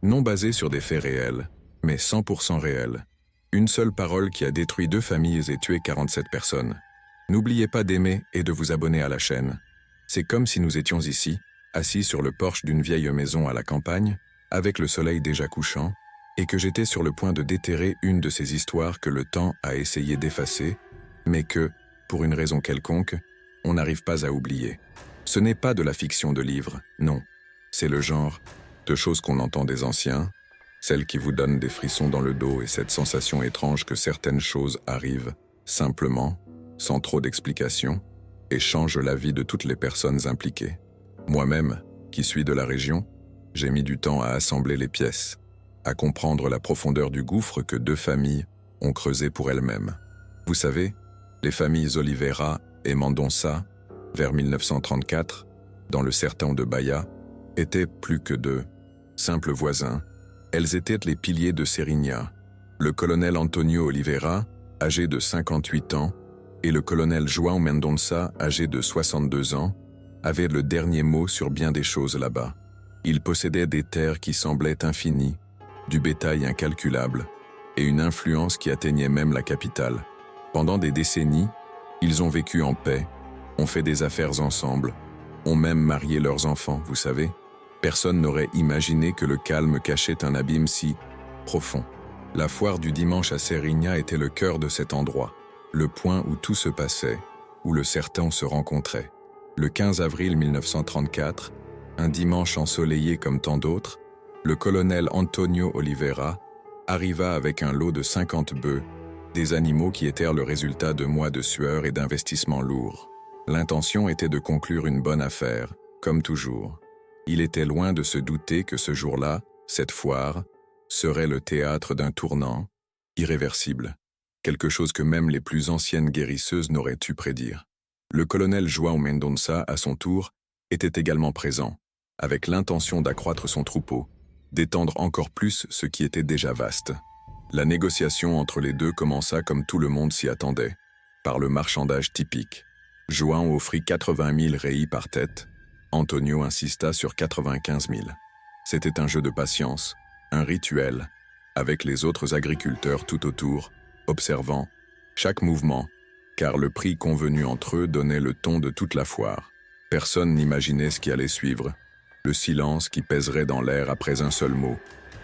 Non basé sur des faits réels, mais 100% réels. Une seule parole qui a détruit 2 familles et tué 47 personnes. N'oubliez pas d'aimer et de vous abonner à la chaîne. C'est comme si nous étions ici, assis sur le porche d'une vieille maison à la campagne, avec le soleil déjà couchant, et que j'étais sur le point de déterrer une de ces histoires que le temps a essayé d'effacer, mais que, pour une raison quelconque, on n'arrive pas à oublier. Ce n'est pas de la fiction de livre, non. C'est le genre de choses qu'on entend des anciens, celles qui vous donnent des frissons dans le dos et cette sensation étrange que certaines choses arrivent, simplement, sans trop d'explications, et changent la vie de toutes les personnes impliquées. Moi-même, qui suis de la région, j'ai mis du temps à assembler les pièces, à comprendre la profondeur du gouffre que 2 familles ont creusé pour elles-mêmes. Vous savez, les familles Oliveira et Mendonça, vers 1934, dans le sertão de Bahia, étaient plus que 2 simples voisins. Elles étaient les piliers de Serrinha. Le colonel Antonio Oliveira, âgé de 58 ans, et le colonel João Mendonça, âgé de 62 ans, avaient le dernier mot sur bien des choses là-bas. Ils possédaient des terres qui semblaient infinies, du bétail incalculable, et une influence qui atteignait même la capitale. Pendant des décennies, ils ont vécu en paix, ont fait des affaires ensemble, ont même marié leurs enfants, vous savez. Personne n'aurait imaginé que le calme cachait un abîme si profond. La foire du dimanche à Serrinha était le cœur de cet endroit, le point où tout se passait, où le sertão se rencontrait. Le 15 avril 1934, un dimanche ensoleillé comme tant d'autres, le colonel Antonio Oliveira arriva avec un lot de 50 bœufs, des animaux qui étaient le résultat de mois de sueur et d'investissements lourds. L'intention était de conclure une bonne affaire, comme toujours. Il était loin de se douter que ce jour-là, cette foire, serait le théâtre d'un tournant irréversible, quelque chose que même les plus anciennes guérisseuses n'auraient pu prédire. Le colonel João Mendonça, à son tour, était également présent, avec l'intention d'accroître son troupeau, d'étendre encore plus ce qui était déjà vaste. La négociation entre les deux commença comme tout le monde s'y attendait, par le marchandage typique. João offrit 80 000 reis par tête, Antonio insista sur 95 000. C'était un jeu de patience, un rituel, avec les autres agriculteurs tout autour, observant chaque mouvement, car le prix convenu entre eux donnait le ton de toute la foire. Personne n'imaginait ce qui allait suivre, le silence qui pèserait dans l'air après un seul mot.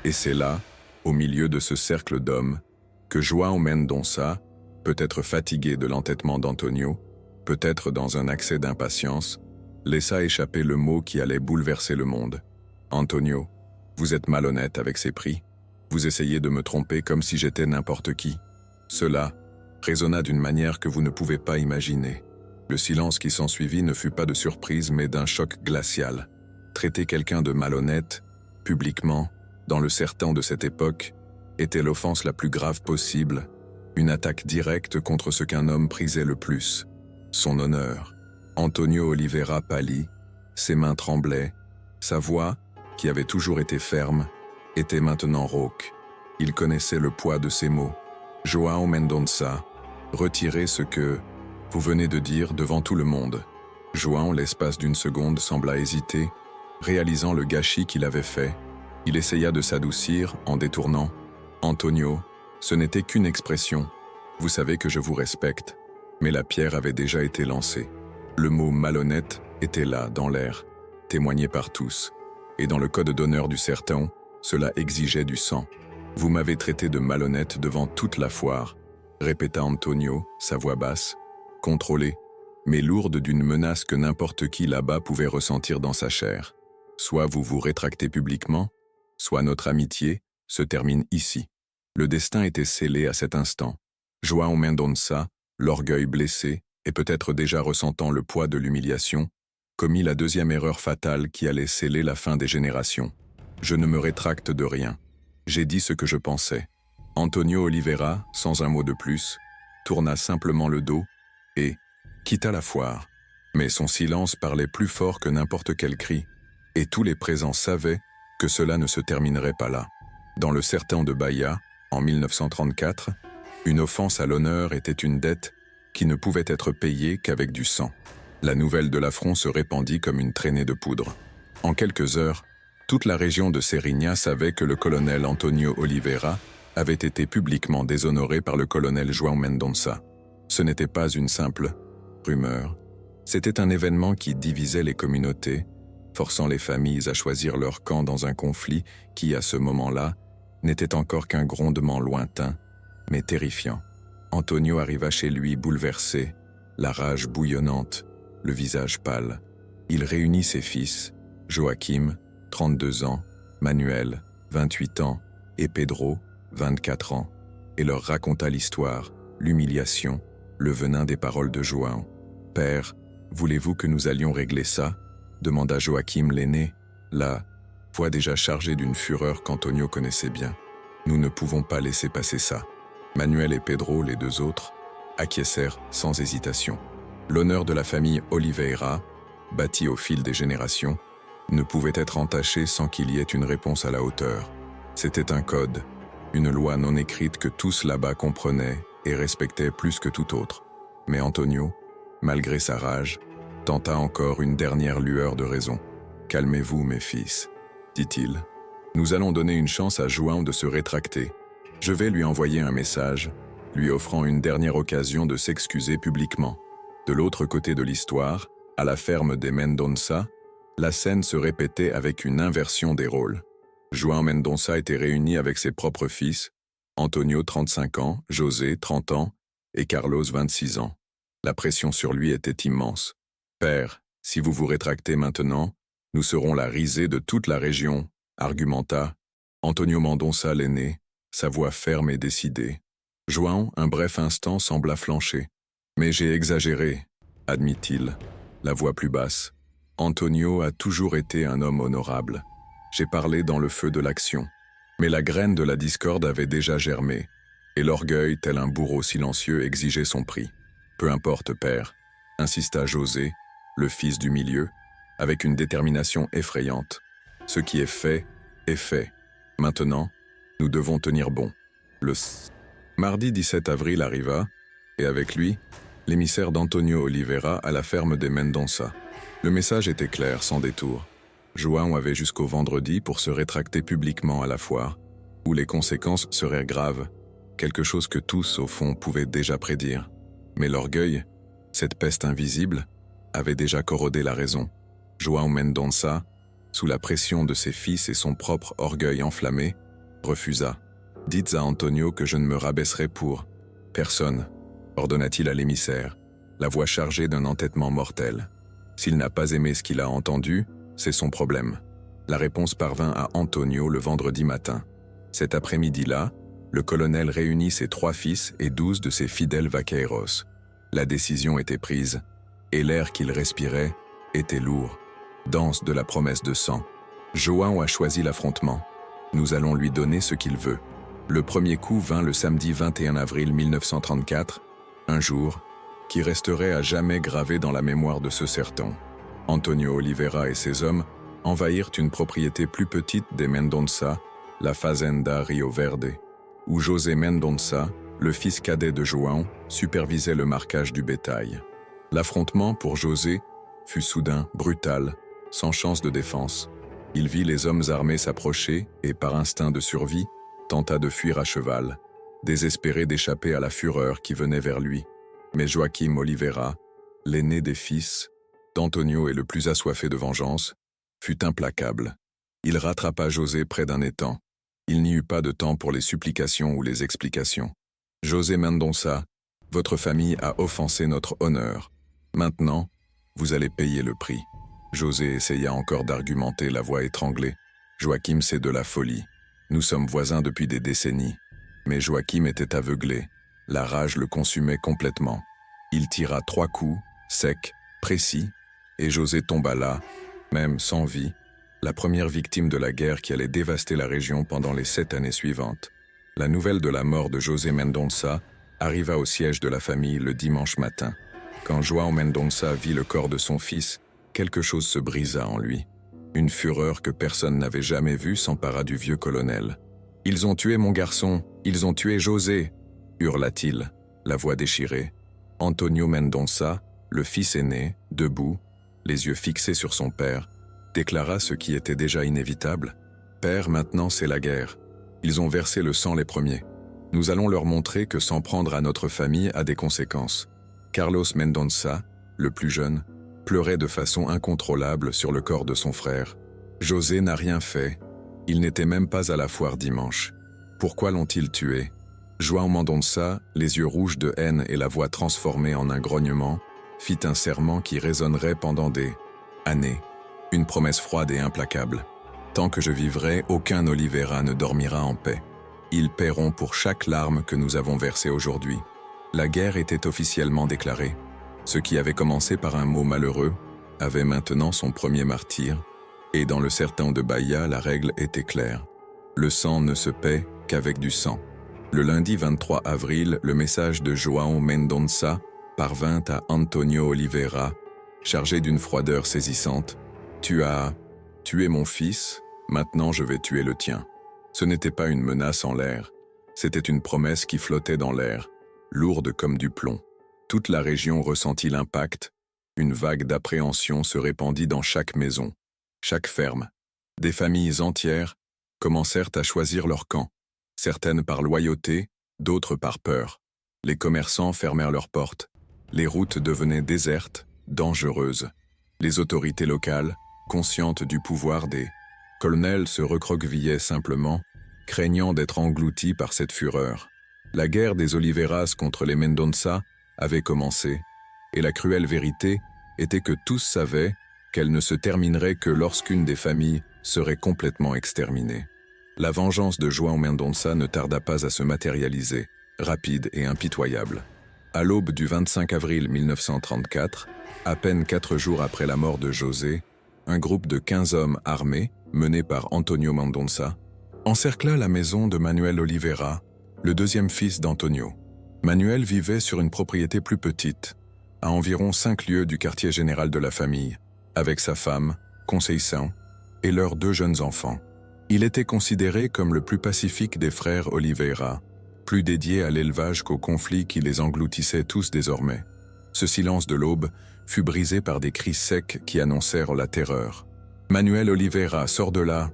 Et c'est là, au milieu de ce cercle d'hommes, que João Mendonça, peut-être fatigué de l'entêtement d'Antonio, peut-être dans un accès d'impatience, laissa échapper le mot qui allait bouleverser le monde. « Antonio, vous êtes malhonnête avec ces prix. Vous essayez de me tromper comme si j'étais n'importe qui. » Cela résonna d'une manière que vous ne pouvez pas imaginer. Le silence qui s'ensuivit ne fut pas de surprise mais d'un choc glacial. Traiter quelqu'un de malhonnête, publiquement, dans le sertão de cette époque, était l'offense la plus grave possible, une attaque directe contre ce qu'un homme prisait le plus, son honneur. Antonio Oliveira pâlit, ses mains tremblaient, sa voix, qui avait toujours été ferme, était maintenant rauque. Il connaissait le poids de ses mots. « João Mendonça, retirez ce que vous venez de dire devant tout le monde. » João, l'espace d'une seconde, sembla hésiter, réalisant le gâchis qu'il avait fait. Il essaya de s'adoucir en détournant. « Antonio, ce n'était qu'une expression. Vous savez que je vous respecte. » Mais la pierre avait déjà été lancée. Le mot « malhonnête » était là, dans l'air, témoigné par tous. Et dans le code d'honneur du sertão, cela exigeait du sang. « Vous m'avez traité de malhonnête devant toute la foire », répéta Antonio, sa voix basse, contrôlée, mais lourde d'une menace que n'importe qui là-bas pouvait ressentir dans sa chair. Soit vous vous rétractez publiquement, soit notre amitié se termine ici. Le destin était scellé à cet instant. João Mendonça, l'orgueil blessé, et peut-être déjà ressentant le poids de l'humiliation, commit la deuxième erreur fatale qui allait sceller la fin des générations. Je ne me rétracte de rien. J'ai dit ce que je pensais. Antonio Oliveira, sans un mot de plus, tourna simplement le dos et quitta la foire. Mais son silence parlait plus fort que n'importe quel cri, et tous les présents savaient que cela ne se terminerait pas là. Dans le sertão de Bahia, en 1934, une offense à l'honneur était une dette qui ne pouvait être payée qu'avec du sang. La nouvelle de l'affront se répandit comme une traînée de poudre. En quelques heures, Toute la région de Serigna savait que le colonel Antonio Oliveira avait été publiquement déshonoré par le colonel João Mendonça. Ce n'était pas une simple rumeur, c'était un événement qui divisait les communautés, forçant les familles à choisir leur camp dans un conflit qui, à ce moment-là, n'était encore qu'un grondement lointain, mais terrifiant. Antonio arriva chez lui bouleversé, la rage bouillonnante, le visage pâle. Il réunit ses fils, Joaquim, 32 ans, Manuel, 28 ans, et Pedro, 24 ans, et leur raconta l'histoire, l'humiliation, le venin des paroles de João. « Père, voulez-vous que nous allions régler ça ?» demanda Joaquim l'aîné, la voix déjà chargée d'une fureur qu'Antonio connaissait bien. « Nous ne pouvons pas laisser passer ça. » Manuel et Pedro, les deux autres, acquiescèrent sans hésitation. L'honneur de la famille Oliveira, bâti au fil des générations, ne pouvait être entaché sans qu'il y ait une réponse à la hauteur. C'était un code, une loi non écrite que tous là-bas comprenaient et respectaient plus que tout autre. Mais Antonio, malgré sa rage, tenta encore une dernière lueur de raison. « Calmez-vous, mes fils, » dit-il. « Nous allons donner une chance à João de se rétracter. Je vais lui envoyer un message, lui offrant une dernière occasion de s'excuser publiquement. » De l'autre côté de l'histoire, à la ferme des Mendonça, la scène se répétait avec une inversion des rôles. João Mendonça était réuni avec ses propres fils, Antonio 35 ans, José 30 ans et Carlos 26 ans. La pression sur lui était immense. « Père, si vous vous rétractez maintenant, nous serons la risée de toute la région, » argumenta Antonio Mendonça l'aîné, sa voix ferme et décidée. João, un bref instant, sembla flancher. « Mais j'ai exagéré, » admit-il, la voix plus basse. « Antonio a toujours été un homme honorable. J'ai parlé dans le feu de l'action. Mais la graine de la discorde avait déjà germé, et l'orgueil, tel un bourreau silencieux, exigeait son prix. « Peu importe, père, » insista José, le fils du milieu, avec une détermination effrayante. « Ce qui est fait, est fait. Maintenant, nous devons tenir bon. » Le mardi 17 avril arriva, et avec lui, l'émissaire d'Antonio Oliveira à la ferme des Mendonça. Le message était clair, sans détour. João avait jusqu'au vendredi pour se rétracter publiquement à la foire, où les conséquences seraient graves, quelque chose que tous, au fond, pouvaient déjà prédire. Mais l'orgueil, cette peste invisible, avait déjà corrodé la raison. João Mendonça, sous la pression de ses fils et son propre orgueil enflammé, refusa. « Dites à Antonio que je ne me rabaisserai pour personne », ordonna-t-il à l'émissaire, la voix chargée d'un entêtement mortel. S'il n'a pas aimé ce qu'il a entendu, c'est son problème. La réponse parvint à Antonio le vendredi matin. Cet après-midi-là, le colonel réunit ses 3 fils et 12 de ses fidèles vaqueiros. La décision était prise, et l'air qu'il respirait était lourd, dense de la promesse de sang. João a choisi l'affrontement. Nous allons lui donner ce qu'il veut. Le premier coup vint le samedi 21 avril 1934, un jour qui resterait à jamais gravé dans la mémoire de ce sertão. Antonio Oliveira et ses hommes envahirent une propriété plus petite des Mendonça, la Fazenda Rio Verde, où José Mendonça, le fils cadet de João, supervisait le marquage du bétail. L'affrontement pour José fut soudain, brutal, sans chance de défense. Il vit les hommes armés s'approcher et, par instinct de survie, tenta de fuir à cheval, désespéré d'échapper à la fureur qui venait vers lui. Mais Joaquim Oliveira, l'aîné des fils, d'Antonio et le plus assoiffé de vengeance, fut implacable. Il rattrapa José près d'un étang. Il n'y eut pas de temps pour les supplications ou les explications. « José Mendonça, votre famille a offensé notre honneur. Maintenant, vous allez payer le prix. » José essaya encore d'argumenter, la voix étranglée. « Joaquim, c'est de la folie. Nous sommes voisins depuis des décennies. » Mais Joaquim était aveuglé. La rage le consumait complètement. Il tira 3 coups, secs, précis, et José tomba là, même sans vie, la première victime de la guerre qui allait dévaster la région pendant les 7 années suivantes. La nouvelle de la mort de José Mendonça arriva au siège de la famille le dimanche matin. Quand João Mendonça vit le corps de son fils, quelque chose se brisa en lui. Une fureur que personne n'avait jamais vue s'empara du vieux colonel. « Ils ont tué mon garçon, ils ont tué José !» hurla-t-il, la voix déchirée. Antonio Mendonça, le fils aîné, debout, les yeux fixés sur son père, déclara ce qui était déjà inévitable. « Père, maintenant c'est la guerre. Ils ont versé le sang les premiers. Nous allons leur montrer que s'en prendre à notre famille a des conséquences. » Carlos Mendonça, le plus jeune, pleurait de façon incontrôlable sur le corps de son frère. José n'a rien fait. Il n'était même pas à la foire dimanche. Pourquoi l'ont-ils tué? João Mendonça, les yeux rouges de haine et la voix transformée en un grognement, fit un serment qui résonnerait pendant des années. Une promesse froide et implacable. Tant que je vivrai, aucun Oliveira ne dormira en paix. Ils paieront pour chaque larme que nous avons versée aujourd'hui. La guerre était officiellement déclarée. Ce qui avait commencé par un mot malheureux avait maintenant son premier martyr, et dans le sertão de Bahia, la règle était claire. Le sang ne se paie qu'avec du sang. Le lundi 23 avril, le message de João Mendonça parvint à Antonio Oliveira, chargé d'une froideur saisissante. « Tu as tué mon fils, maintenant je vais tuer le tien. » Ce n'était pas une menace en l'air, c'était une promesse qui flottait dans l'air, lourde comme du plomb. Toute la région ressentit l'impact, une vague d'appréhension se répandit dans chaque maison, chaque ferme. Des familles entières commencèrent à choisir leur camp, certaines par loyauté, d'autres par peur. Les commerçants fermèrent leurs portes, les routes devenaient désertes, dangereuses. Les autorités locales, conscientes du pouvoir des colonels, se recroquevillaient simplement, craignant d'être engloutis par cette fureur. La guerre des Oliveiras contre les Mendonça avait commencé, et la cruelle vérité était que tous savaient qu'elle ne se terminerait que lorsqu'une des familles serait complètement exterminée. La vengeance de João Mendonça ne tarda pas à se matérialiser, rapide et impitoyable. À l'aube du 25 avril 1934, à peine 4 jours après la mort de José, un groupe de 15 hommes armés, mené par Antonio Mendonça, encercla la maison de Manuel Oliveira, le deuxième fils d'Antonio. Manuel vivait sur une propriété plus petite, à environ 5 lieues du quartier général de la famille, avec sa femme, Conceição, et leurs 2 jeunes enfants. Il était considéré comme le plus pacifique des frères Oliveira, plus dédié à l'élevage qu'au conflit qui les engloutissait tous désormais. Ce silence de l'aube fut brisé par des cris secs qui annoncèrent la terreur. « Manuel Oliveira, sors de là.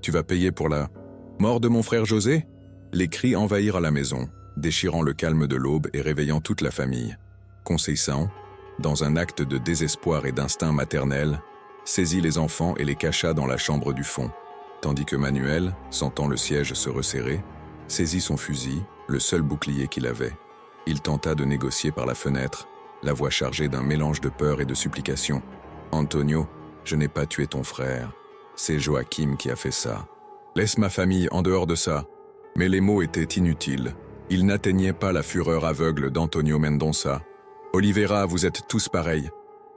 Tu vas payer pour la mort de mon frère José ?» Les cris envahirent la maison, déchirant le calme de l'aube et réveillant toute la famille. Conceição, dans un acte de désespoir et d'instinct maternel, saisit les enfants et les cacha dans la chambre du fond, tandis que Manuel, sentant le siège se resserrer, saisit son fusil, le seul bouclier qu'il avait. Il tenta de négocier par la fenêtre, la voix chargée d'un mélange de peur et de supplication. « Antonio, je n'ai pas tué ton frère. C'est Joaquim qui a fait ça. Laisse ma famille en dehors de ça. » Mais les mots étaient inutiles. Ils n'atteignaient pas la fureur aveugle d'Antonio Mendonça. « Oliveira, vous êtes tous pareils.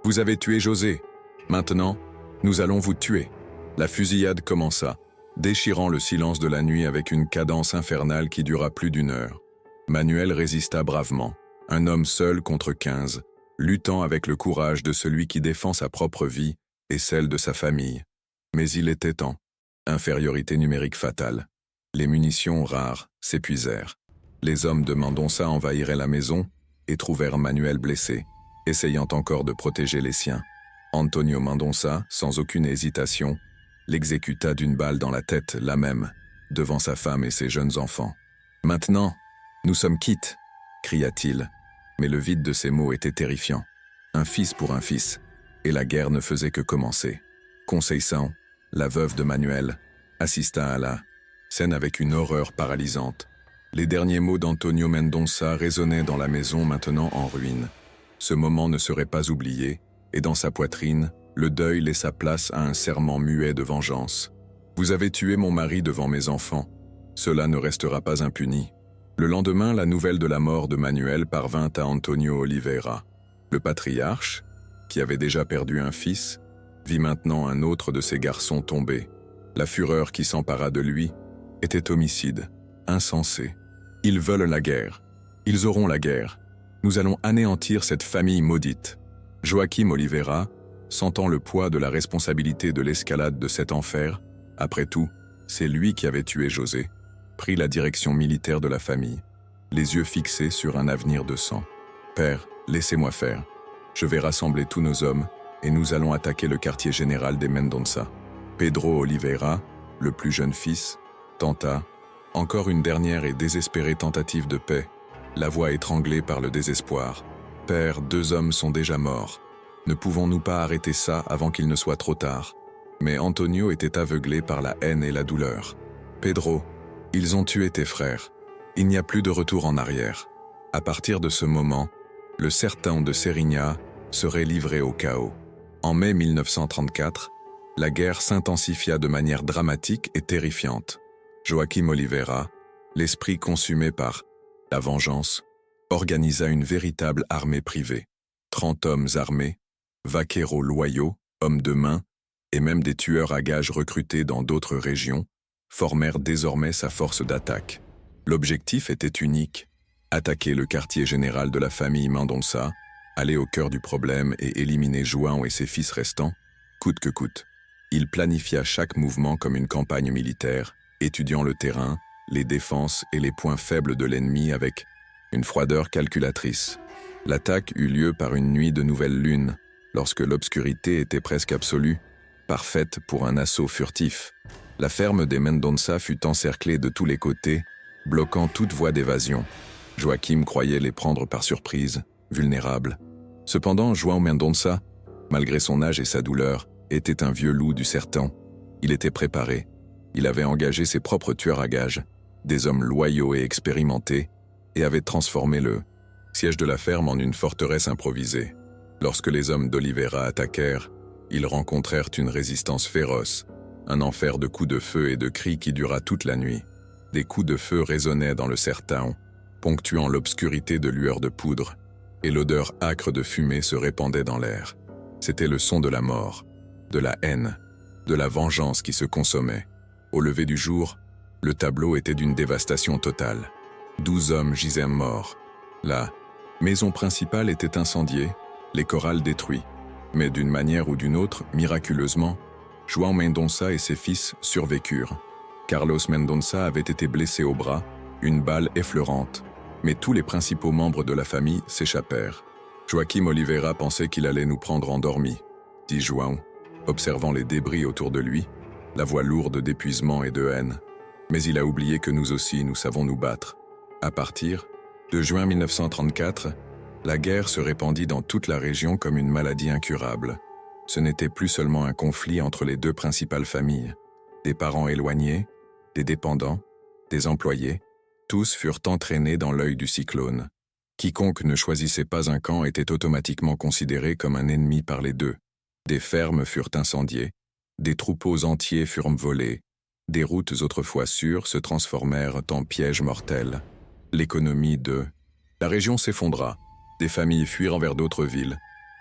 Vous avez tué José. Maintenant, nous allons vous tuer. » La fusillade commença, déchirant le silence de la nuit avec une cadence infernale qui dura plus d'1 heure. Manuel résista bravement, un homme seul contre 15, luttant avec le courage de celui qui défend sa propre vie et celle de sa famille. Mais il était temps. Infériorité numérique fatale. Les munitions rares s'épuisèrent. Les hommes de Mendonça envahiraient la maison et trouvèrent Manuel blessé, essayant encore de protéger les siens. Antonio Mendonça, sans aucune hésitation, l'exécuta d'une balle dans la tête, là même, devant sa femme et ses jeunes enfants. « Maintenant, nous sommes quittes !» cria-t-il, mais le vide de ces mots était terrifiant. Un fils pour un fils, et la guerre ne faisait que commencer. Conceição, la veuve de Manuel, assista à la scène avec une horreur paralysante. Les derniers mots d'Antonio Mendonça résonnaient dans la maison maintenant en ruine. Ce moment ne serait pas oublié, et dans sa poitrine, le deuil laissa place à un serment muet de vengeance. « Vous avez tué mon mari devant mes enfants. Cela ne restera pas impuni. » Le lendemain, la nouvelle de la mort de Manuel parvint à Antonio Oliveira. Le patriarche, qui avait déjà perdu un fils, vit maintenant un autre de ses garçons tomber. La fureur qui s'empara de lui était homicide, insensé. Ils veulent la guerre. Ils auront la guerre. Nous allons anéantir cette famille maudite. Joaquim Oliveira, sentant le poids de la responsabilité de l'escalade de cet enfer, après tout, c'est lui qui avait tué José, prit la direction militaire de la famille, les yeux fixés sur un avenir de sang. « Père, laissez-moi faire. Je vais rassembler tous nos hommes et nous allons attaquer le quartier général des Mendonça. Pedro Oliveira, le plus jeune fils, tenta, encore une dernière et désespérée tentative de paix, la voix étranglée par le désespoir. « Père, 2 hommes sont déjà morts. Ne pouvons-nous pas arrêter ça avant qu'il ne soit trop tard ?» Mais Antonio était aveuglé par la haine et la douleur. « Pedro, ils ont tué tes frères. Il n'y a plus de retour en arrière. » À partir de ce moment, le sertão de Serrinha serait livré au chaos. En mai 1934, la guerre s'intensifia de manière dramatique et terrifiante. Joaquim Oliveira, l'esprit consumé par la vengeance, organisa une véritable armée privée. 30 hommes armés, vaqueros loyaux, hommes de main, et même des tueurs à gages recrutés dans d'autres régions, formèrent désormais sa force d'attaque. L'objectif était unique, attaquer le quartier général de la famille Mendonça, aller au cœur du problème et éliminer João et ses fils restants, coûte que coûte. Il planifia chaque mouvement comme une campagne militaire, étudiant le terrain, les défenses et les points faibles de l'ennemi avec une froideur calculatrice. L'attaque eut lieu par une nuit de nouvelle lune, lorsque l'obscurité était presque absolue, parfaite pour un assaut furtif. La ferme des Mendonça fut encerclée de tous les côtés, bloquant toute voie d'évasion. Joaquim croyait les prendre par surprise, vulnérables. Cependant, João Mendonça, malgré son âge et sa douleur, était un vieux loup du sertão. Il était préparé. Il avait engagé ses propres tueurs à gages, des hommes loyaux et expérimentés, et avait transformé le siège de la ferme en une forteresse improvisée. Lorsque les hommes d'Oliveira attaquèrent, ils rencontrèrent une résistance féroce, un enfer de coups de feu et de cris qui dura toute la nuit. Des coups de feu résonnaient dans le sertão, ponctuant l'obscurité de lueurs de poudre, et l'odeur âcre de fumée se répandait dans l'air. C'était le son de la mort, de la haine, de la vengeance qui se consommait. Au lever du jour, le tableau était d'une dévastation totale. 12 hommes gisaient morts. La maison principale était incendiée, les corrals détruits. Mais d'une manière ou d'une autre, miraculeusement, João Mendonça et ses fils survécurent. Carlos Mendonça avait été blessé au bras, une balle effleurante, mais tous les principaux membres de la famille s'échappèrent. Joaquim Oliveira pensait qu'il allait nous prendre endormis, dit João, observant les débris autour de lui, la voix lourde d'épuisement et de haine. Mais il a oublié que nous aussi, nous savons nous battre. À partir de juin 1934, la guerre se répandit dans toute la région comme une maladie incurable. Ce n'était plus seulement un conflit entre les 2 principales familles. Des parents éloignés, des dépendants, des employés, tous furent entraînés dans l'œil du cyclone. Quiconque ne choisissait pas un camp était automatiquement considéré comme un ennemi par les 2. Des fermes furent incendiées, des troupeaux entiers furent volés, des routes autrefois sûres se transformèrent en pièges mortels. L'économie de la région s'effondra, des familles fuirent vers d'autres villes,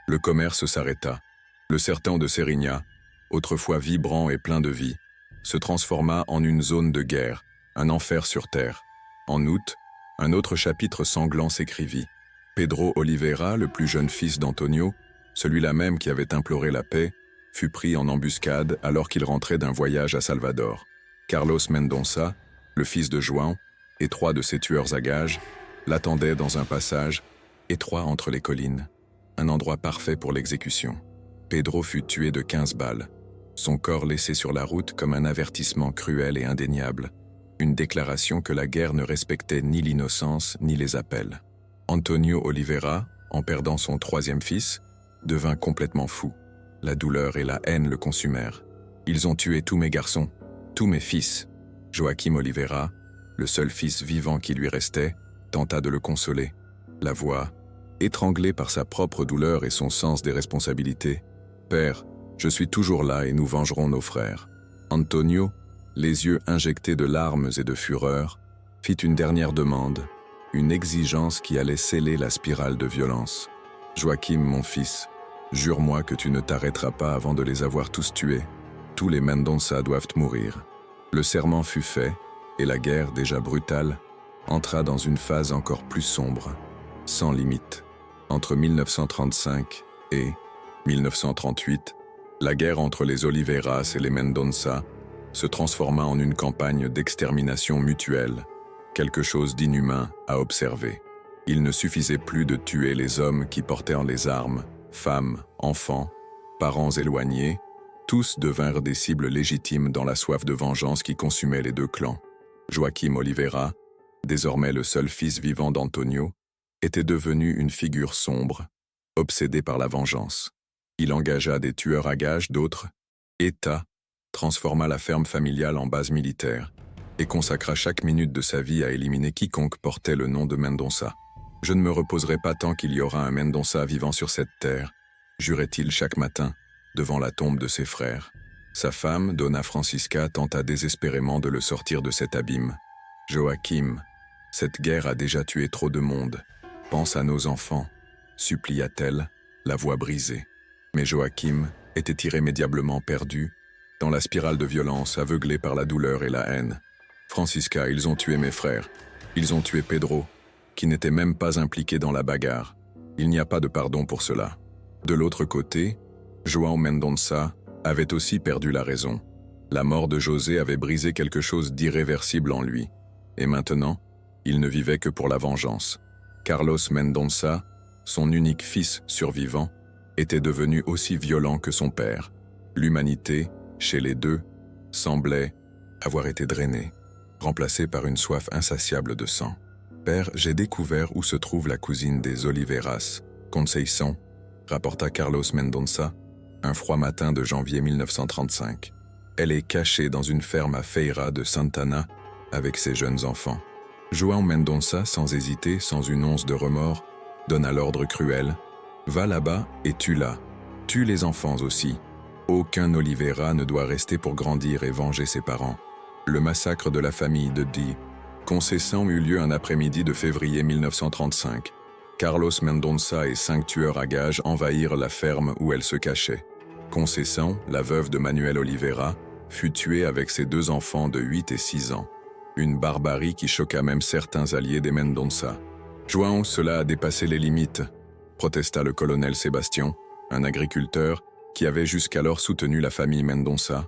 le commerce s'arrêta. Le sertão de Serrinha, autrefois vibrant et plein de vie, se transforma en une zone de guerre, un enfer sur terre. En août, un autre chapitre sanglant s'écrivit. Pedro Oliveira, le plus jeune fils d'Antonio, celui-là même qui avait imploré la paix, fut pris en embuscade alors qu'il rentrait d'un voyage à Salvador. Carlos Mendonça, le fils de João, et 3 de ses tueurs à gages, l'attendaient dans un passage étroit entre les collines, un endroit parfait pour l'exécution. Pedro fut tué de 15 balles, son corps laissé sur la route comme un avertissement cruel et indéniable, une déclaration que la guerre ne respectait ni l'innocence ni les appels. Antonio Oliveira, en perdant son 3e fils, devint complètement fou. La douleur et la haine le consumèrent. Ils ont tué tous mes garçons, tous mes fils. Joaquim Oliveira, le seul fils vivant qui lui restait, tenta de le consoler. La voix, étranglée par sa propre douleur et son sens des responsabilités. « Père, je suis toujours là et nous vengerons nos frères. » Antonio, les yeux injectés de larmes et de fureur, fit une dernière demande, une exigence qui allait sceller la spirale de violence. « Joaquim, mon fils, jure-moi que tu ne t'arrêteras pas avant de les avoir tous tués. Tous les Mendonça doivent mourir. » Le serment fut fait, et la guerre, déjà brutale, entra dans une phase encore plus sombre, sans limite. Entre 1935 et 1938, la guerre entre les Oliveiras et les Mendonça se transforma en une campagne d'extermination mutuelle, quelque chose d'inhumain à observer. Il ne suffisait plus de tuer les hommes qui portèrent les armes, femmes, enfants, parents éloignés, tous devinrent des cibles légitimes dans la soif de vengeance qui consumait les deux clans. Joaquim Oliveira, désormais le seul fils vivant d'Antonio, était devenu une figure sombre, obsédé par la vengeance. Il engagea des tueurs à gages d'autres, État, transforma la ferme familiale en base militaire et consacra chaque minute de sa vie à éliminer quiconque portait le nom de Mendonça. « Je ne me reposerai pas tant qu'il y aura un Mendonça vivant sur cette terre », jurait-il chaque matin, devant la tombe de ses frères. Sa femme, Donna Francisca, tenta désespérément de le sortir de cet abîme. « Joaquim, cette guerre a déjà tué trop de monde. Pense à nos enfants, » supplia-t-elle, la voix brisée. Mais Joaquim était irrémédiablement perdu, dans la spirale de violence, aveuglé par la douleur et la haine. « Francisca, ils ont tué mes frères. Ils ont tué Pedro, qui n'était même pas impliqué dans la bagarre. Il n'y a pas de pardon pour cela. » De l'autre côté, João Mendonça avait aussi perdu la raison. La mort de José avait brisé quelque chose d'irréversible en lui. Et maintenant, il ne vivait que pour la vengeance. Carlos Mendonça, son unique fils survivant, était devenu aussi violent que son père. L'humanité, chez les deux, semblait avoir été drainée, remplacée par une soif insatiable de sang. « Père, j'ai découvert où se trouve la cousine des Oliveiras, Conceição », rapporta Carlos Mendonça, un froid matin de janvier 1935. Elle est cachée dans une ferme à Feira de Santana avec ses jeunes enfants. João Mendonça, sans hésiter, sans une once de remords, donna l'ordre cruel « Va là-bas et tue-la. Tue les enfants aussi. Aucun Oliveira ne doit rester pour grandir et venger ses parents. » Le massacre de la famille de Conceição eut lieu un après-midi de février 1935. Carlos Mendonça et 5 tueurs à gages envahirent la ferme où elle se cachait. Conceição, la veuve de Manuel Oliveira, fut tuée avec ses 2 enfants de 8 et 6 ans. Une barbarie qui choqua même certains alliés des Mendonça. « João, cela a dépassé les limites », protesta le colonel Sébastien, un agriculteur qui avait jusqu'alors soutenu la famille Mendonça.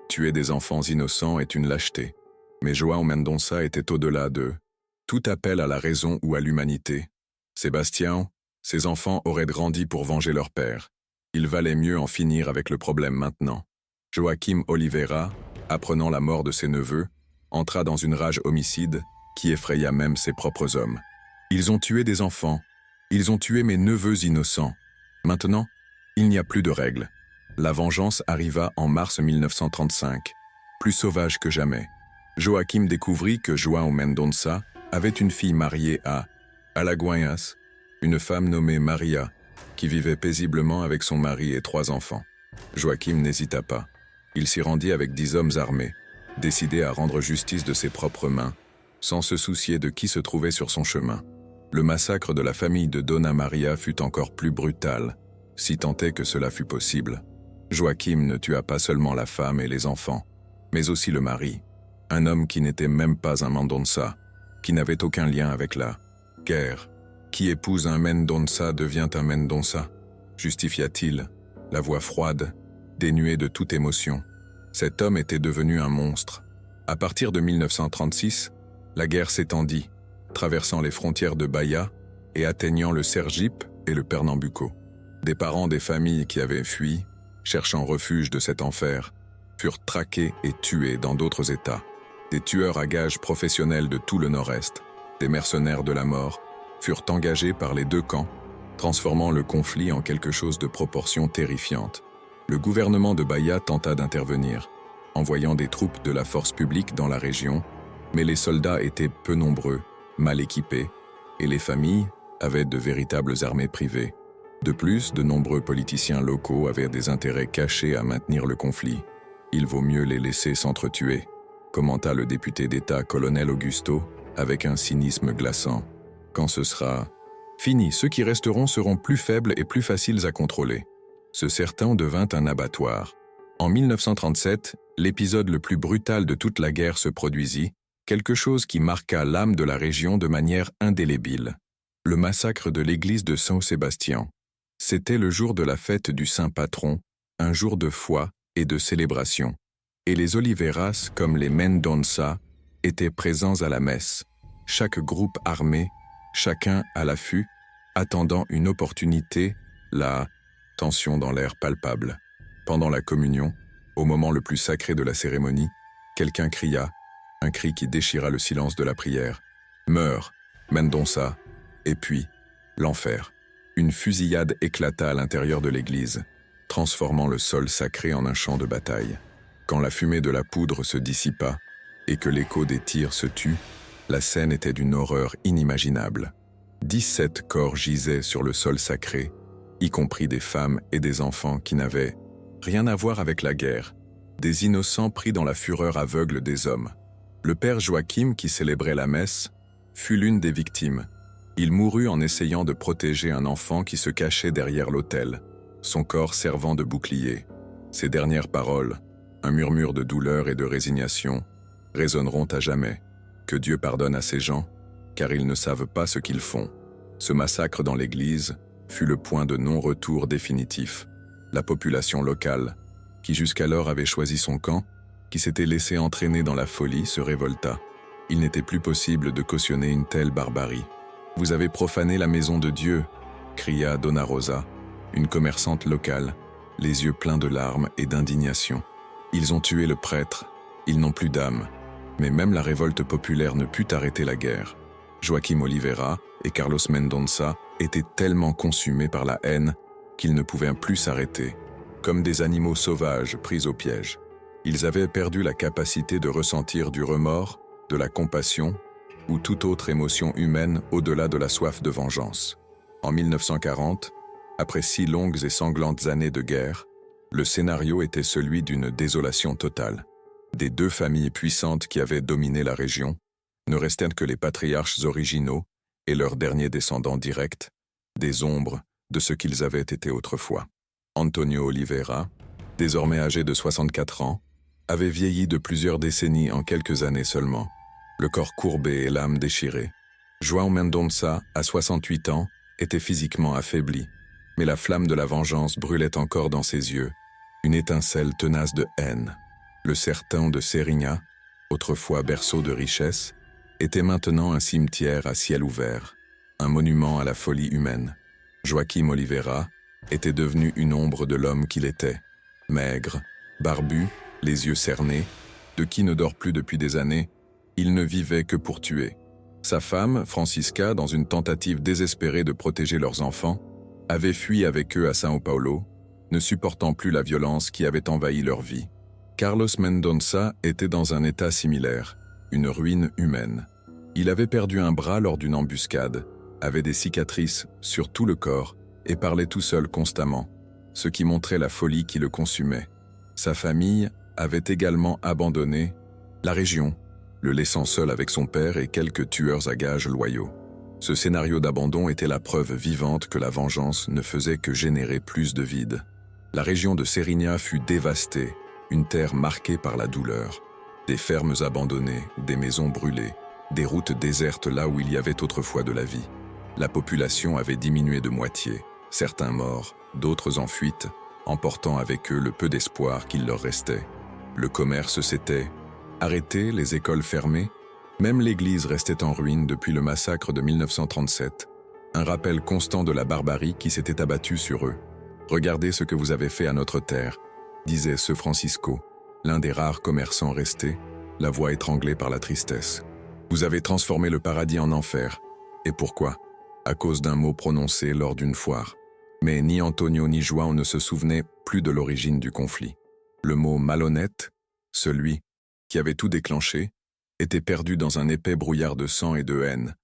Tuer des enfants innocents est une lâcheté. Mais João Mendonça était au-delà de tout appel à la raison ou à l'humanité. Sébastien, ses enfants auraient grandi pour venger leur père. Il valait mieux en finir avec le problème maintenant. Joaquim Oliveira, apprenant la mort de ses neveux, entra dans une rage homicide qui effraya même ses propres hommes. « Ils ont tué des enfants. Ils ont tué mes neveux innocents. Maintenant, il n'y a plus de règles. » La vengeance arriva en mars 1935, plus sauvage que jamais. Joaquim découvrit que João Mendonça avait une fille mariée à Alagoinhas, une femme nommée Maria, qui vivait paisiblement avec son mari et 3 enfants. Joaquim n'hésita pas. Il s'y rendit avec 10 hommes armés, décidé à rendre justice de ses propres mains, sans se soucier de qui se trouvait sur son chemin. Le massacre de la famille de Dona Maria fut encore plus brutal, si tant est que cela fut possible. Joaquim ne tua pas seulement la femme et les enfants, mais aussi le mari, un homme qui n'était même pas un Mendonça, qui n'avait aucun lien avec la guerre. Qui épouse un Mendonça devient un Mendonça, justifia-t-il, la voix froide, dénuée de toute émotion. Cet homme était devenu un monstre. À partir de 1936, la guerre s'étendit, traversant les frontières de Bahia et atteignant le Sergipe et le Pernambuco. Des parents des familles qui avaient fui, cherchant refuge de cet enfer, furent traqués et tués dans d'autres États. Des tueurs à gages professionnels de tout le Nord-Est, des mercenaires de la mort, furent engagés par les 2 camps, transformant le conflit en quelque chose de proportions terrifiantes. Le gouvernement de Bahia tenta d'intervenir, envoyant des troupes de la force publique dans la région, mais les soldats étaient peu nombreux, mal équipés, et les familles avaient de véritables armées privées. De plus, de nombreux politiciens locaux avaient des intérêts cachés à maintenir le conflit. Il vaut mieux les laisser s'entretuer, commenta le député d'État colonel Augusto avec un cynisme glaçant. Quand ce sera fini, ceux qui resteront seront plus faibles et plus faciles à contrôler. Ce sertão devint un abattoir. En 1937, l'épisode le plus brutal de toute la guerre se produisit, quelque chose qui marqua l'âme de la région de manière indélébile. Le massacre de l'église de São Sébastien. C'était le jour de la fête du Saint Patron, un jour de foi et de célébration. Et les Oliveiras, comme les Mendonça, étaient présents à la messe, chaque groupe armé, chacun à l'affût, attendant une opportunité, la tension dans l'air palpable. Pendant la communion, au moment le plus sacré de la cérémonie, quelqu'un cria, un cri qui déchira le silence de la prière. « Meurs, Mendonça !» Et puis, l'enfer. Une fusillade éclata à l'intérieur de l'église, transformant le sol sacré en un champ de bataille. Quand la fumée de la poudre se dissipa et que l'écho des tirs se tut, la scène était d'une horreur inimaginable. 17 corps gisaient sur le sol sacré, y compris des femmes et des enfants qui n'avaient rien à voir avec la guerre, des innocents pris dans la fureur aveugle des hommes. Le père Joachim, qui célébrait la messe, fut l'une des victimes. Il mourut en essayant de protéger un enfant qui se cachait derrière l'autel, son corps servant de bouclier. Ses dernières paroles, un murmure de douleur et de résignation, résonneront à jamais. Que Dieu pardonne à ces gens, car ils ne savent pas ce qu'ils font. Ce massacre dans l'église fut le point de non-retour définitif. La population locale, qui jusqu'alors avait choisi son camp, qui s'était laissé entraîner dans la folie, se révolta. Il n'était plus possible de cautionner une telle barbarie. « Vous avez profané la maison de Dieu !» cria Donna Rosa, une commerçante locale, les yeux pleins de larmes et d'indignation. « Ils ont tué le prêtre, ils n'ont plus d'âme. » Mais même la révolte populaire ne put arrêter la guerre. Joaquim Oliveira et Carlos Mendonça étaient tellement consumés par la haine qu'ils ne pouvaient plus s'arrêter, comme des animaux sauvages pris au piège. Ils avaient perdu la capacité de ressentir du remords, de la compassion ou toute autre émotion humaine au-delà de la soif de vengeance. En 1940, après 6 longues et sanglantes années de guerre, le scénario était celui d'une désolation totale. Des 2 familles puissantes qui avaient dominé la région, ne restèrent que les patriarches originaux et leurs derniers descendants directs, des ombres de ce qu'ils avaient été autrefois. Antonio Oliveira, désormais âgé de 64 ans, avait vieilli de plusieurs décennies en quelques années seulement, le corps courbé et l'âme déchirée. João Mendonça, à 68 ans, était physiquement affaibli, mais la flamme de la vengeance brûlait encore dans ses yeux, une étincelle tenace de haine. Le sertão de Serinha, autrefois berceau de richesse, était maintenant un cimetière à ciel ouvert, un monument à la folie humaine. Joaquim Oliveira était devenu une ombre de l'homme qu'il était, maigre, barbu, les yeux cernés, de qui ne dort plus depuis des années, il ne vivait que pour tuer. Sa femme, Francisca, dans une tentative désespérée de protéger leurs enfants, avait fui avec eux à São Paulo, ne supportant plus la violence qui avait envahi leur vie. Carlos Mendonça était dans un état similaire, une ruine humaine. Il avait perdu un bras lors d'une embuscade, avait des cicatrices sur tout le corps et parlait tout seul constamment, ce qui montrait la folie qui le consumait. Sa famille avait également abandonné la région, le laissant seul avec son père et quelques tueurs à gages loyaux. Ce scénario d'abandon était la preuve vivante que la vengeance ne faisait que générer plus de vide. La région de Serinha fut dévastée, une terre marquée par la douleur. Des fermes abandonnées, des maisons brûlées, des routes désertes là où il y avait autrefois de la vie. La population avait diminué de moitié, certains morts, d'autres en fuite, emportant avec eux le peu d'espoir qu'il leur restait. Le commerce s'était arrêté, les écoles fermées, même l'église restait en ruine depuis le massacre de 1937, un rappel constant de la barbarie qui s'était abattue sur eux. « Regardez ce que vous avez fait à notre terre », disait ce Francisco, l'un des rares commerçants restés, la voix étranglée par la tristesse. « Vous avez transformé le paradis en enfer. Et pourquoi ? À cause d'un mot prononcé lors d'une foire. » Mais ni Antonio ni João ne se souvenaient plus de l'origine du conflit. Le mot « malhonnête », celui qui avait tout déclenché, était perdu dans un épais brouillard de sang et de haine,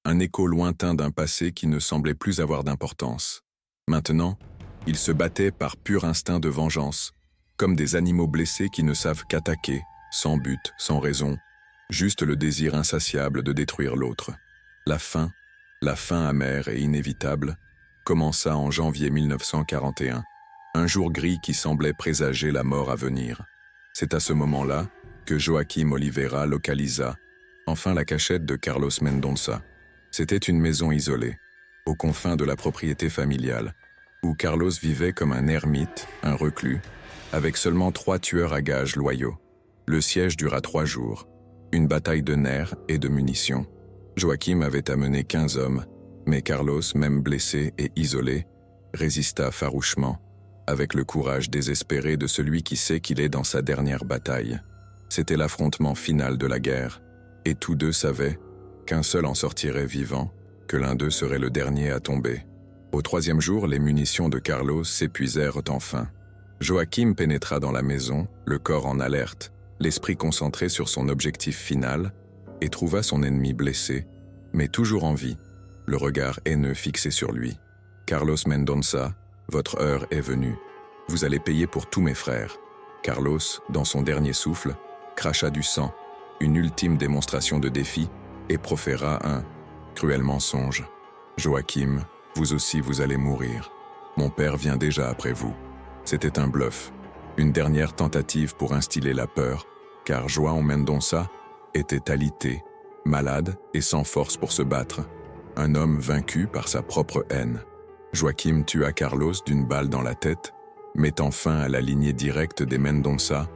un écho lointain d'un passé qui ne semblait plus avoir d'importance. Maintenant, ils se battaient par pur instinct de vengeance, comme des animaux blessés qui ne savent qu'attaquer, sans but, sans raison, juste le désir insatiable de détruire l'autre. La faim amère et inévitable, commença en janvier 1941, un jour gris qui semblait présager la mort à venir. C'est à ce moment-là que Joaquim Oliveira localisa enfin la cachette de Carlos Mendonça. C'était une maison isolée, aux confins de la propriété familiale, où Carlos vivait comme un ermite, un reclus, avec seulement 3 tueurs à gages loyaux. Le siège dura 3 jours, une bataille de nerfs et de munitions. Joaquim avait amené 15 hommes, mais Carlos, même blessé et isolé, résista farouchement, avec le courage désespéré de celui qui sait qu'il est dans sa dernière bataille. C'était l'affrontement final de la guerre, et tous deux savaient qu'un seul en sortirait vivant, que l'un d'eux serait le dernier à tomber. Au troisième jour, les munitions de Carlos s'épuisèrent enfin. Joachim pénétra dans la maison, le corps en alerte, l'esprit concentré sur son objectif final, et trouva son ennemi blessé, mais toujours en vie, le regard haineux fixé sur lui. « Carlos Mendonça, votre heure est venue. Vous allez payer pour tous mes frères. » Carlos, dans son dernier souffle, cracha du sang, une ultime démonstration de défi, et proféra un cruel mensonge. « Joachim, vous aussi vous allez mourir. Mon père vient déjà après vous. » C'était un bluff, une dernière tentative pour instiller la peur, car João Mendonça était alité, malade et sans force pour se battre, un homme vaincu par sa propre haine. Joachim tua Carlos d'une balle dans la tête, mettant fin à la lignée directe des Mendonça,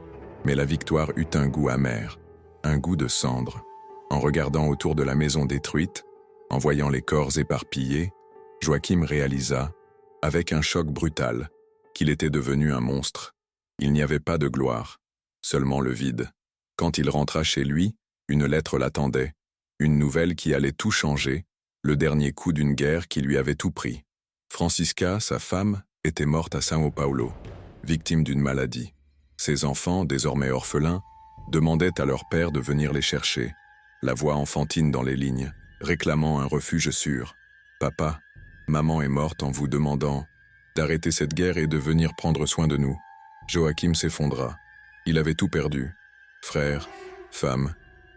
mais la victoire eut un goût amer, un goût de cendre. En regardant autour de la maison détruite, en voyant les corps éparpillés, Joachim réalisa, avec un choc brutal, qu'il était devenu un monstre. Il n'y avait pas de gloire, seulement le vide. Quand il rentra chez lui, une lettre l'attendait, une nouvelle qui allait tout changer, le dernier coup d'une guerre qui lui avait tout pris. Francisca, sa femme, était morte à São Paulo, victime d'une maladie. Ses enfants, désormais orphelins, demandaient à leur père de venir les chercher, la voix enfantine dans les lignes, réclamant un refuge sûr. « Papa, maman est morte en vous demandant d'arrêter cette guerre et de venir prendre soin de nous. » Joachim s'effondra. Il avait tout perdu. Frère, femme,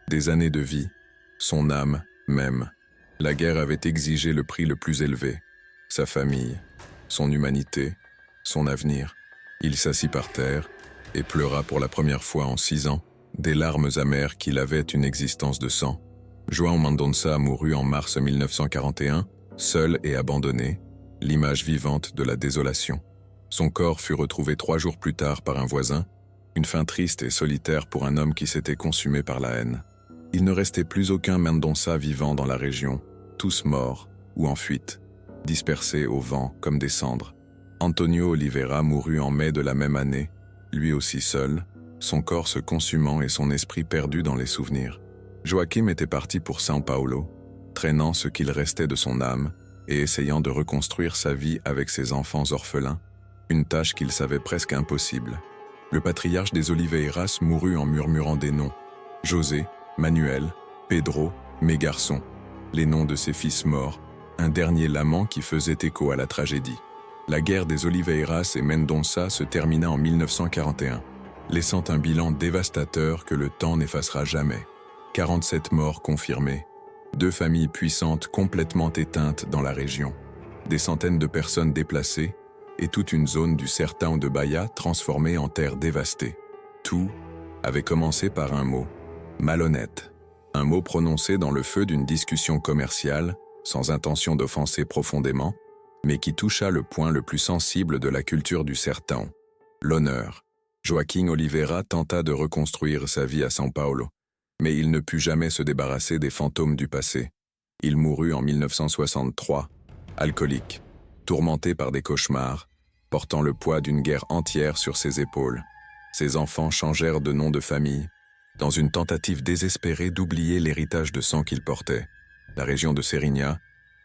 des années de vie, son âme même. La guerre avait exigé le prix le plus élevé. Sa famille, son humanité, son avenir. Il s'assit par terre et pleura pour la première fois en 6 ans, des larmes amères qui lavaient une existence de sang. João Mendonça mourut en mars 1941, seul et abandonné, l'image vivante de la désolation. Son corps fut retrouvé 3 jours plus tard par un voisin, une fin triste et solitaire pour un homme qui s'était consumé par la haine. Il ne restait plus aucun Mendonça vivant dans la région, tous morts ou en fuite, dispersés au vent comme des cendres. Antonio Oliveira mourut en mai de la même année, lui aussi seul, son corps se consumant et son esprit perdu dans les souvenirs. Joachim était parti pour São Paulo, traînant ce qu'il restait de son âme et essayant de reconstruire sa vie avec ses enfants orphelins, une tâche qu'il savait presque impossible. Le patriarche des Oliveiras mourut en murmurant des noms. José, Manuel, Pedro, mes garçons. Les noms de ses fils morts, un dernier lament qui faisait écho à la tragédie. La guerre des Oliveiras et Mendonça se termina en 1941, laissant un bilan dévastateur que le temps n'effacera jamais. 47 morts confirmés, 2 familles puissantes complètement éteintes dans la région, des centaines de personnes déplacées et toute une zone du Sertão de Bahia transformée en terre dévastée. Tout avait commencé par un mot, malhonnête. Un mot prononcé dans le feu d'une discussion commerciale, sans intention d'offenser profondément, mais qui toucha le point le plus sensible de la culture du Sertão, l'honneur. Joaquim Oliveira tenta de reconstruire sa vie à São Paulo, mais il ne put jamais se débarrasser des fantômes du passé. Il mourut en 1963, alcoolique, tourmenté par des cauchemars, portant le poids d'une guerre entière sur ses épaules. Ses enfants changèrent de nom de famille, dans une tentative désespérée d'oublier l'héritage de sang qu'ils portaient. La région de Serignà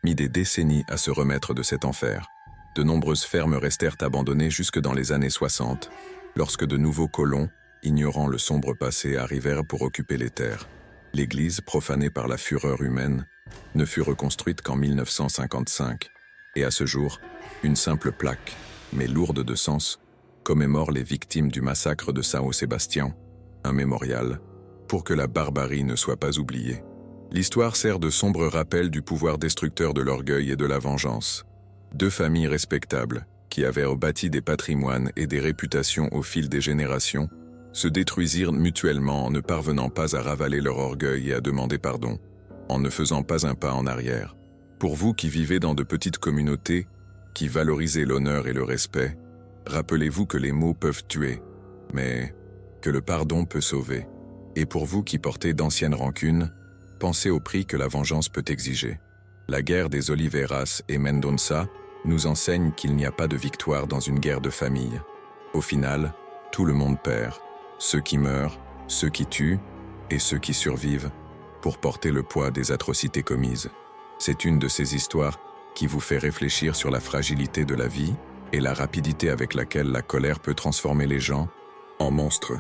mit des décennies à se remettre de cet enfer. De nombreuses fermes restèrent abandonnées jusque dans les années 60, lorsque de nouveaux colons, ignorant le sombre passé, arrivèrent pour occuper les terres. L'église, profanée par la fureur humaine, ne fut reconstruite qu'en 1955, et à ce jour, une simple plaque, mais lourde de sens, commémore les victimes du massacre de São Sebastião, un mémorial, pour que la barbarie ne soit pas oubliée. L'histoire sert de sombre rappel du pouvoir destructeur de l'orgueil et de la vengeance. 2 familles respectables, qui avaient bâti des patrimoines et des réputations au fil des générations, se détruisirent mutuellement en ne parvenant pas à ravaler leur orgueil et à demander pardon, en ne faisant pas un pas en arrière. Pour vous qui vivez dans de petites communautés, qui valorisez l'honneur et le respect, rappelez-vous que les mots peuvent tuer, mais que le pardon peut sauver. Et pour vous qui portez d'anciennes rancunes, pensez au prix que la vengeance peut exiger. La guerre des Oliveiras et Mendonça nous enseigne qu'il n'y a pas de victoire dans une guerre de famille. Au final, tout le monde perd, ceux qui meurent, ceux qui tuent et ceux qui survivent, pour porter le poids des atrocités commises. C'est une de ces histoires qui vous fait réfléchir sur la fragilité de la vie et la rapidité avec laquelle la colère peut transformer les gens en monstres.